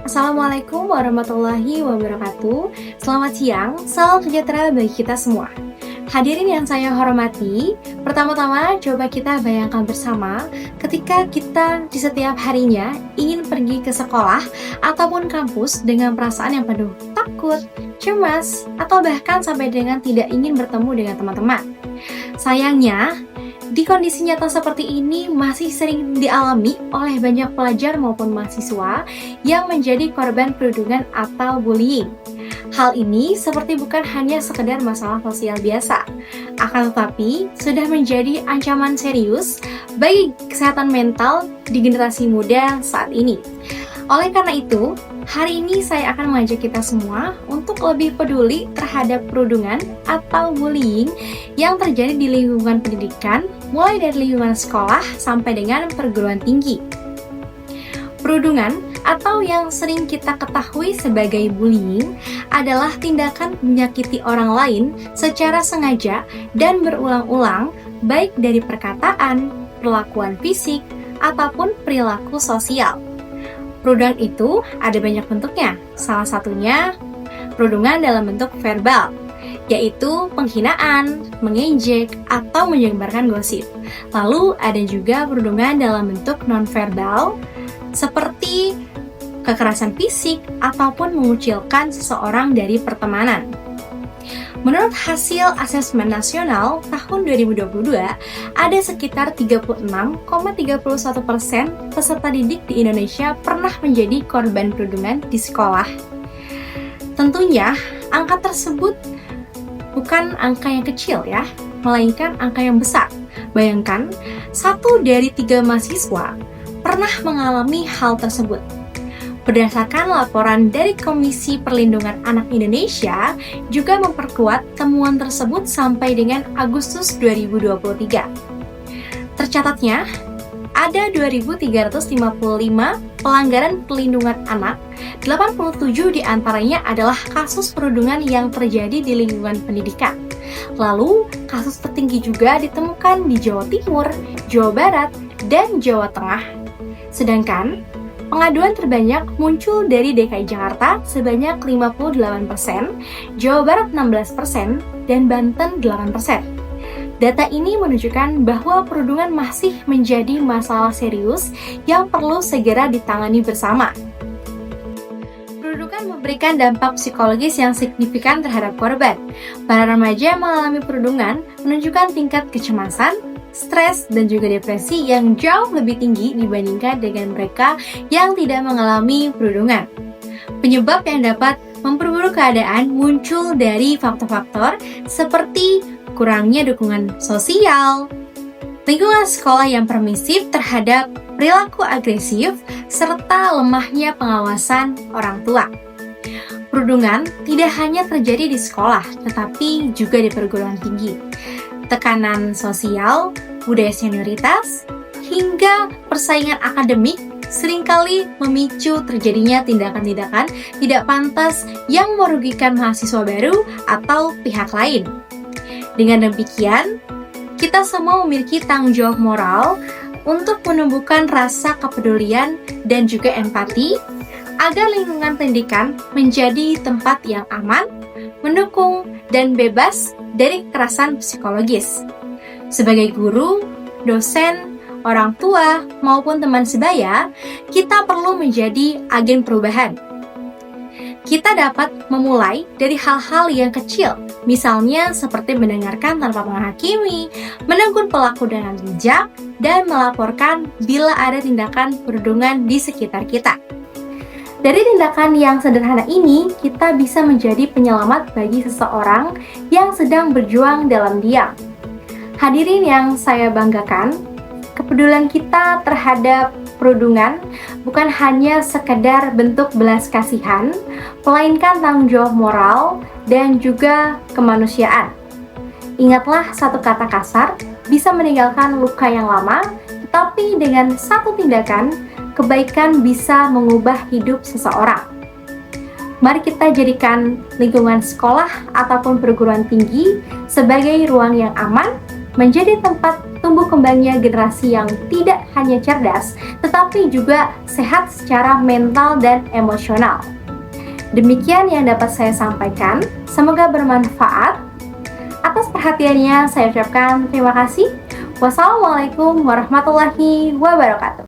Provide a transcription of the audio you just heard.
Assalamualaikum warahmatullahi wabarakatuh. Selamat siang, salam sejahtera bagi kita semua. Hadirin yang saya hormati, pertama-tama coba kita bayangkan bersama ketika kita di setiap harinya ingin pergi ke sekolah ataupun kampus dengan perasaan yang penuh takut, cemas, atau bahkan sampai dengan tidak ingin bertemu dengan teman-teman. Sayangnya, di kondisi nyata seperti ini masih sering dialami oleh banyak pelajar maupun mahasiswa yang menjadi korban perundungan atau bullying. Hal ini seperti bukan hanya sekedar masalah sosial biasa, akan tetapi sudah menjadi ancaman serius bagi kesehatan mental di generasi muda saat ini. Oleh karena itu, hari ini saya akan mengajak kita semua untuk lebih peduli terhadap perundungan atau bullying yang terjadi di lingkungan pendidikan, mulai dari lingkungan sekolah sampai dengan perguruan tinggi. Perundungan atau yang sering kita ketahui sebagai bullying adalah tindakan menyakiti orang lain secara sengaja dan berulang-ulang, baik dari perkataan, perlakuan fisik, ataupun perilaku sosial. Perundungan itu ada banyak bentuknya, salah satunya perundungan dalam bentuk verbal, yaitu penghinaan, mengejek, atau menyebarkan gosip. Lalu ada juga perundungan dalam bentuk non-verbal, seperti kekerasan fisik ataupun mengucilkan seseorang dari pertemanan. Menurut hasil asesmen nasional tahun 2022, ada sekitar 36,31% peserta didik di Indonesia pernah menjadi korban perundungan di sekolah. Tentunya, angka tersebut bukan angka yang kecil ya, melainkan angka yang besar. Bayangkan, 1 dari 3 mahasiswa pernah mengalami hal tersebut. Berdasarkan laporan dari Komisi Perlindungan Anak Indonesia, juga memperkuat temuan tersebut sampai dengan Agustus 2023. Tercatatnya, ada 2.355 pelanggaran perlindungan anak, 87 diantaranya adalah kasus perundungan yang terjadi di lingkungan pendidikan. Lalu, kasus tertinggi juga ditemukan di Jawa Timur, Jawa Barat, dan Jawa Tengah. Sedangkan, pengaduan terbanyak muncul dari DKI Jakarta sebanyak 58%, Jawa Barat 16%, dan Banten 8%. Data ini menunjukkan bahwa perundungan masih menjadi masalah serius yang perlu segera ditangani bersama. Perundungan memberikan dampak psikologis yang signifikan terhadap korban. Para remaja yang mengalami perundungan menunjukkan tingkat kecemasan, stres, dan juga depresi yang jauh lebih tinggi dibandingkan dengan mereka yang tidak mengalami perundungan. Penyebab yang dapat memperburuk keadaan muncul dari faktor-faktor seperti kurangnya dukungan sosial, lingkungan sekolah yang permisif terhadap perilaku agresif, serta lemahnya pengawasan orang tua. Perundungan tidak hanya terjadi di sekolah, tetapi juga di perguruan tinggi. Tekanan sosial, budaya senioritas, hingga persaingan akademik seringkali memicu terjadinya tindakan-tindakan tidak pantas yang merugikan mahasiswa baru atau pihak lain. Dengan demikian, kita semua memiliki tanggung jawab moral untuk menumbuhkan rasa kepedulian dan juga empati agar lingkungan pendidikan menjadi tempat yang aman, mendukung, dan bebas dari kekerasan psikologis. Sebagai guru, dosen, orang tua, maupun teman sebaya, kita perlu menjadi agen perubahan. Kita dapat memulai dari hal-hal yang kecil, misalnya seperti mendengarkan tanpa menghakimi, menegur pelaku dengan bijak, dan melaporkan bila ada tindakan perundungan di sekitar kita. Dari tindakan yang sederhana ini, kita bisa menjadi penyelamat bagi seseorang yang sedang berjuang dalam diam. Hadirin yang saya banggakan, kepedulian kita terhadap perundungan bukan hanya sekedar bentuk belas kasihan, melainkan tanggung jawab moral dan juga kemanusiaan. Ingatlah, satu kata kasar bisa meninggalkan luka yang lama, tetapi dengan satu tindakan, kebaikan bisa mengubah hidup seseorang. Mari kita jadikan lingkungan sekolah ataupun perguruan tinggi sebagai ruang yang aman, menjadi tempat tumbuh kembangnya generasi yang tidak hanya cerdas, tetapi juga sehat secara mental dan emosional. Demikian yang dapat saya sampaikan, semoga bermanfaat. Atas perhatiannya saya ucapkan terima kasih. Wassalamualaikum warahmatullahi wabarakatuh.